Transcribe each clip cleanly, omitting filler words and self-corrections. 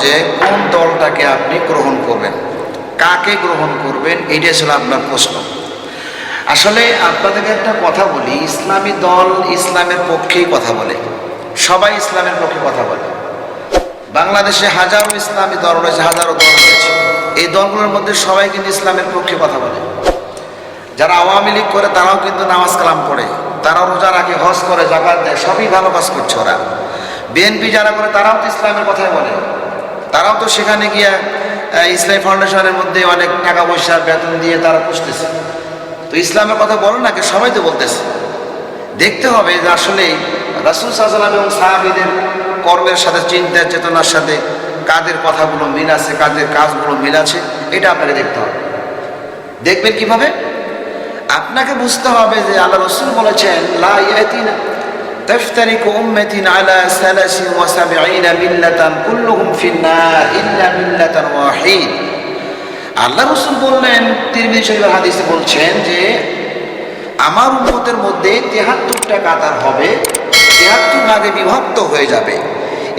যে কোন দলটাকে আপনি গ্রহণ করবেন, কাকে গ্রহণ করবেন, এইটাই ছিল আপনার প্রশ্ন। আসলে আপনাদেরকে একটা কথা বলি, ইসলামী দল ইসলামের পক্ষেই কথা বলে, সবাই ইসলামের পক্ষে কথা বলে। বাংলাদেশে হাজারো ইসলামী দল রয়েছে, হাজারো দল রয়েছে। এই দলগুলোর মধ্যে সবাই কিন্তু ইসলামের পক্ষে কথা বলে। যারা আওয়ামী লীগ করে তারাও কিন্তু নামাজ কালাম পড়ে, তারাও রোজা রাখে, হজ করে, জাকাত দেয়, সবই ভালো কাজ করছে ওরা। বিএনপি যারা করে তারাও তো ইসলামের কথাই বলে, তারাও তো সেখানে গিয়ে ইসলামী ফাউন্ডেশনের মধ্যে অনেক টাকা পয়সা বেতন দিয়ে তারা পুষতেছে। তো ইসলামের কথা বলো না, কে সবাই তো বলতেছে। দেখতে হবে যে আসলে রাসূল সাল্লাল্লাহু আলাইহি ওয়াসাল্লাম এবং সাহাবীদের কর্মের সাথে, চিন্তার চেতনার সাথে কাদের কথাগুলো মিল আছে, কাদের কাজগুলো মিল আছে, এটা আপনাকে দেখতে হবে। দেখবেন কিভাবে? আপনাকে বুঝতে হবে যে আল্লাহ রাসূল বলেছেন, লা ইয়াতিনা তাফতারিকু উম্মতি আলা 73 মিল্লাতান কুল্লুহুম ফিন-নার ইল্লা মিল্লাতান ওয়াহিদ। আল্লাহ রাসূল বললেন, তিরমিজি শরীফের হাদিসে বলছেন যে আমার উম্মতের মধ্যে 73টা কাতার হবে, 73 ভাগে বিভক্ত হয়ে যাবে।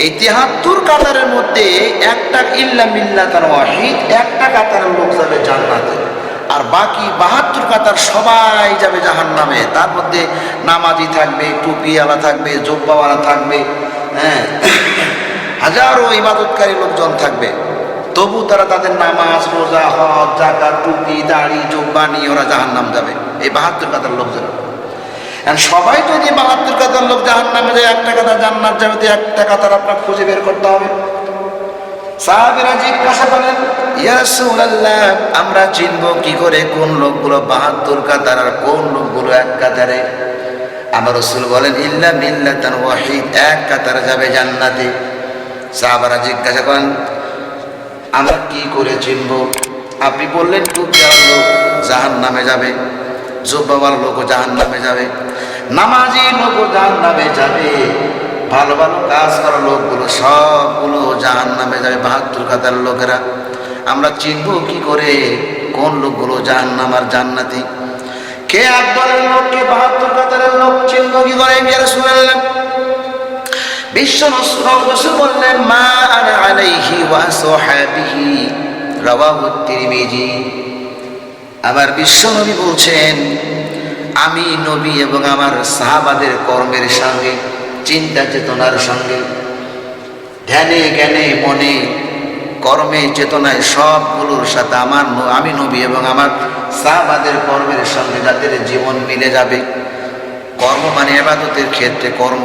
এই 73 কাতারের মধ্যে একটা ইল্লা মিল্লাতান ওয়াহিদ, একটা কাতারের লোক যাবে জান্নাতে, আর বাকি 72 কাতার সবাই যাবে জাহান্নামে। তার মধ্যে নামাজি থাকবে, টুপিওয়ালা থাকবে, জুব্বাওয়ালা থাকবে, হাজারো ইবাদতকারী লোকজন থাকবে। তবু তারা তাদের নামাজ, রোজা, হজ, যাকাত, টুপি, দাড়ি, জুব্বা নিয়ে ওরা জাহান্নাম যাবে। এই 72 কাতার লোকজন। সবাই যদি 72 কাতার লোক জাহান্নামে যায়, একটা কাতার জান্নাত যাবে, তো একটা কাতার আপনার খুঁজে বের করতে হবে। সাহাবীরা জিজ্ঞাসা করেন, ইয়া রাসূলুল্লাহ, আমরা চিনব কি করে কোন লোকগুলো 72 কাতার আর কোন লোকগুলো এক কাতারে? আমার রাসূল বলেন, ইল্লা মিল্লাতান ওয়াহিদ, এক কাতারে যাবে জান্নাতে। সাহাবারা জিজ্ঞাসা করেন, আমরা কি করে চিনব? আপনি বললেন টুপিওয়ালা লোক জাহান্নামে যাবে, জুব্বাওয়ালা লোকও জাহান্নামে যাবে, নামাজি লোকও জাহান্নামে যাবে, ভালো ভালো কাজ করা লোকগুলো সবগুলো জাহান্নামে যাবে, 72 কাতার লোকেরা। আমরা চিনব কি করে কোন লোকগুলো জাহান্নাম আর জান্নাতি? কে এক দলের লোক, কে 72 কাতারের লোক, চিনব কি করে? ইয়া রাসূলুল্লাহ, বিশ্ব রাসূল বললেন, মা আনা আলাইহি ওয়া সাহাবিহি, রাওয়াহু তিরমিজি। আবার বিশ্ব নবী বলছেন, আমি নবী এবং আমার সাহাবাদের কর্মের সঙ্গে, চিন্তা চেতনার সঙ্গে, ধ্যানে জ্ঞানে মনে কর্মে চেতনায় সবগুলোর সাথে আমি নবী এবং আমার সাহাবাদের কর্মের সঙ্গে যাদের জীবন মিলে যাবে। কর্ম মানে ইবাদতের ক্ষেত্রে কর্ম,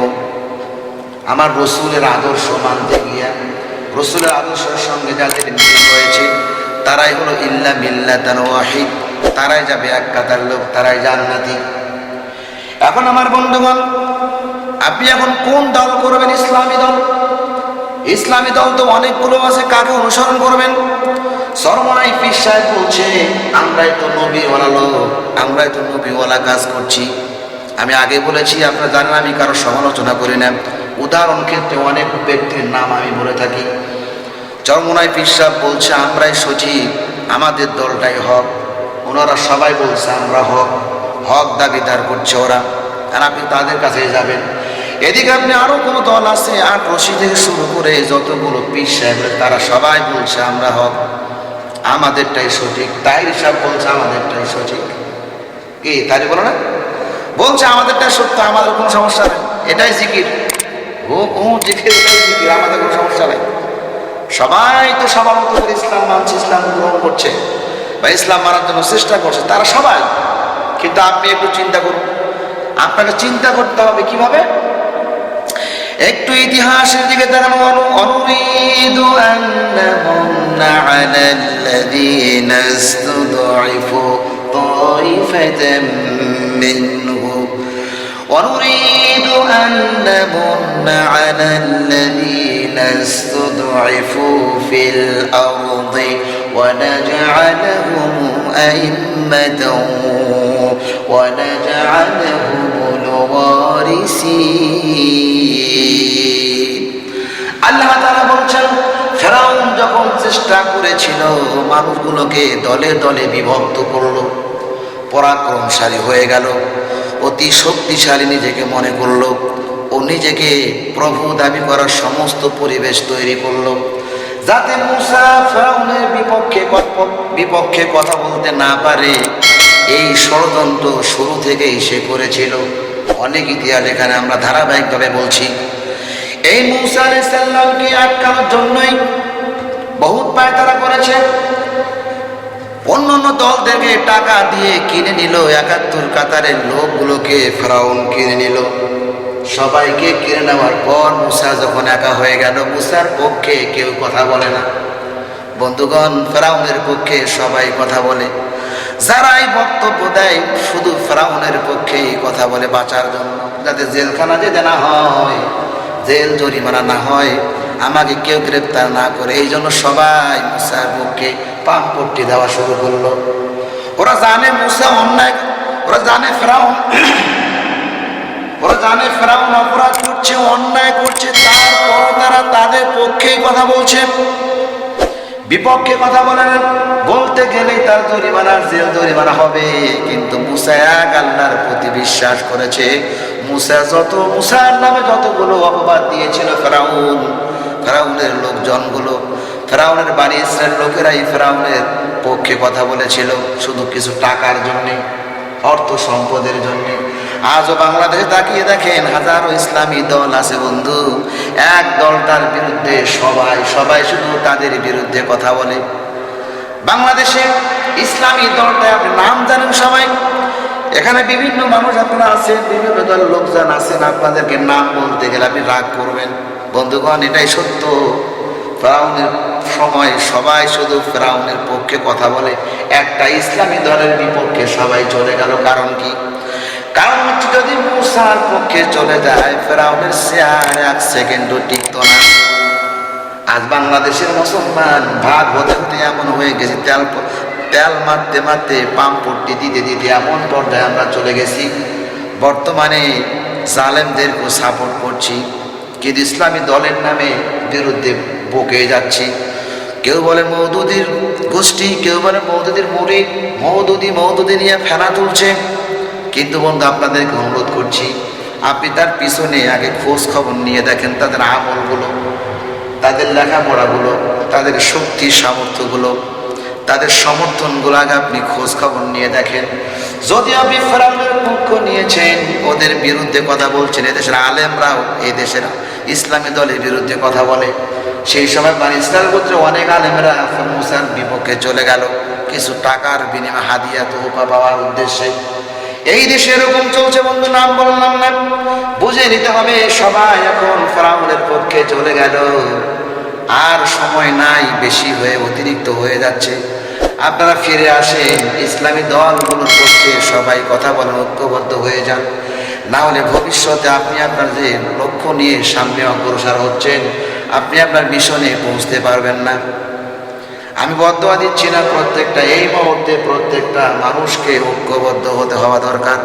আমার রসুলের আদর্শ মানতে গিয়া, রসুলের আদর্শের সঙ্গে যাদের মিল রয়েছে, তারাই হলো ইল্লা মিল্লাতান ওয়াহিদ, তারাই যাবে এক কাতার লোক, তারাই জান্নাতি। এখন আমার বন্ধুগণ, আপনি এখন কোন দল করবেন? ইসলামী দল। ইসলামী দল তো অনেকগুলো আছে, কাকে অনুসরণ করবেন? সরমনাই পীর সাহেব বলছে, আমরাই তো নবীওয়ালা লোক, আমরাই তো নবীওয়ালা কাজ করছি। আমি আগে বলেছি, আপনারা জানেন আমি কারো সমালোচনা করি না। উদাহরণ ক্ষেত্রে অনেক ব্যক্তির নাম আমি বলে থাকি। চরমনাই পীর সাহেব বলছে, আমরাই সচিব, আমাদের দলটাই হক। ওনারা সবাই বলছে আমরা হক, হক দাবিদার করছে ওরা, আর আপনি তাদের কাছে যাবেন। এদিকে আপনি আরো কোনো দল আছে, 8 রশি থেকে শুরু করে যতগুলো পীর সাহেব, তারা সবাই বলছে আমরা হক, আমাদেরটাই সঠিক। তাহির সাহেব বলছে আমাদেরটাই সঠিক। কি তাই বলো না? বলছে আমাদেরটাই সত্য, আমাদের কোনো সমস্যা নেই, এটাই জিকির, ও জিকির, এটাই জিকির, আমাদের কোনো সমস্যা নেই। সবাই তো সবার মতো করে ইসলাম মানছে, ইসলাম গ্রহণ করছে বা ইসলাম মানার জন্য চেষ্টা করছে, তারা সবাই। কিন্তু আপনি একটু চিন্তা করুন, আপনাকে চিন্তা করতে হবে কিভাবে। একটু ইতিহাসের দিকে তাকানো। অনুরিদু আন নামুন্না আলাল্লাযীনা ইসতুদঈফু তাইফাতাম মিনহু অনুরিদু আন নামুন্না আলাল্লাযীনা ইসতুদঈফু ফিল আরদি ওয়া নাজআলহুম আইম্মাতাও ওয়া নাজআলহুমুল ওয়ারিসিন। আল্লাহ তাআলা বলছেন, ফেরাউন যখন চেষ্টা করেছিল মানুষগুলোকে দলে দলে বিভক্ত করলো, পরাক্রমশালী হয়ে গেল, অতি শক্তিশালী নিজেকে মনে করলো, ও নিজেকে প্রভু দাবি করার সমস্ত পরিবেশ তৈরি করলো। যাতে মুসা ফেরাউনের বিপক্ষে কথা বলতে না পারে, এই ষড়যন্ত্র শুরু থেকেই সে করেছিল। অনেক ইতিহাস এখানে আমরা ধারাবাহিকভাবে বলছি। এই মুসা আলাইহিস সালামকে আটকানোর জন্যই বহুত পায়তারা করেছে। অন্যান্য দলদেরকে টাকা দিয়ে কিনে নিল, ৭১ কাতারের লোকগুলোকে ফেরাউন কিনে নিল। সবাইকে কিনে নেওয়ার পর মুসা যখন একা হয়ে গেল, মুসার পক্ষে কেউ কথা বলে না। বন্ধুগণ, ফেরাউনের পক্ষে সবাই কথা বলে। যারাই বক্তব্য দেয় শুধু ফেরাউনের পক্ষেই কথা বলে, বাঁচার জন্য, যাতে জেলখানা যেতে না হয়, জেল জরিমানা না হয়, আমাকে কেউ গ্রেপ্তার না করে। এই জন্য সবাই মুসার পক্ষে পামপট্টি দেওয়া শুরু করলো। ওরা জানে মুসা অন্যায়, ওরা জানে ফেরাউন অপরাধ করছে, অন্যায় করছে, তারপর তারা তাদের পক্ষেই কথা বলছে, বিপক্ষে কথা বলতে গেলেই তার জেল জরিমানা হবে। কিন্তু মুসা এক আল্লাহর প্রতি বিশ্বাস করেছে। মুসার নামে যতগুলো অপবাদ দিয়েছিল ফেরাউনের লোকজনগুলো, ফেরাউনের বাড়ি ইসরায়েল লোকেরাই ফেরাউনের পক্ষে কথা বলেছিল, শুধু কিছু টাকার জন্যে, অর্থ সম্পদের জন্যে। আজও বাংলাদেশে তাকিয়ে দেখেন, হাজারো ইসলামী দল আছে বন্ধু, এক দলটার বিরুদ্ধে সবাই শুধু তাদের বিরুদ্ধে কথা বলে। বাংলাদেশে ইসলামী দলটা আপনি নাম জানেন সবাই, এখানে বিভিন্ন মানুষ আপনারা আছেন, বিভিন্ন দলের লোকজন আছেন, আপনাদেরকে নাম বলতে গেলে আপনি রাগ করবেন। বন্ধুগণ, এটাই সত্য। ফেরাউনের সময় সবাই শুধু ফেরাউনের পক্ষে কথা বলে, একটা ইসলামী দলের বিপক্ষে সবাই চলে গেল। কারণ কি? কারণ হচ্ছে, যদি মুসার পক্ষে চলে যায়, ফেরাউনের চেয়ার 1 সেকেন্ডও টিকত না। আজ বাংলাদেশের মুসলমান ভাগ হতে হতে এমন হয়ে গেছে, তেল মারতে মারতে পাম্পট্টি দিতে দিতে এমন পর্যায়ে আমরা চলে গেছি, বর্তমানে জালেমদেরকে সাপোর্ট করছি, কিন্তু ইসলামী দলের নামে বিরুদ্ধে বকে যাচ্ছি। কেউ বলে মওদুদির গোষ্ঠী, কেউ বলে মওদুদির মুরিদ, মওদুদি নিয়ে ফেনা তুলছে। কিন্তু বন্ধু, আপনাদেরকে অনুরোধ করছি, আপনি তার পিছনে আগে খোঁজ খবর নিয়ে দেখেন, তাদের আমলগুলো, তাদের লেখাপড়াগুলো, তাদের শক্তি সামর্থ্যগুলো, তাদের সমর্থনগুলো আগে আপনি খোঁজ খবর নিয়ে দেখেন। যদি আপনি ফেরাউনের পক্ষ নিয়েছেন, ওদের বিরুদ্ধে কথা বলছেন, এদেশের আলেমরাও এই দেশের ইসলামী দলের বিরুদ্ধে কথা বলে। সেই সময় বানি ইসরায়েল গোত্রে অনেক আলেমরা মুসার বিপক্ষে চলে গেল, কিছু টাকার বিনিময়ে হাদিয়া তোহফা পাওয়ার উদ্দেশ্যে। এই দেশে এরকম চলছে বন্ধু, নাম বললাম না, বুঝে নিতে হবে। সবাই এখন ফেরাউনের পক্ষে চলে গেল, আর সময় নাই, বেশি হয়ে অতিরিক্ত হয়ে যাচ্ছে। আপনারা ফিরে আসেন, ইসলামী দলগুলোর পক্ষে সবাই কথা বলেন, ঐক্যবদ্ধ হয়ে যান। না হলে ভবিষ্যতে আপনি আপনার যে লক্ষ্য নিয়ে সামনে অগ্রসর হচ্ছেন, আপনি আপনার মিশনে পৌঁছতে পারবেন না। আমি বদদোয়া দিচ্ছি না, এই মুহূর্তে প্রত্যেকটা মানুষকে ঐক্যবদ্ধ হওয়া দরকার।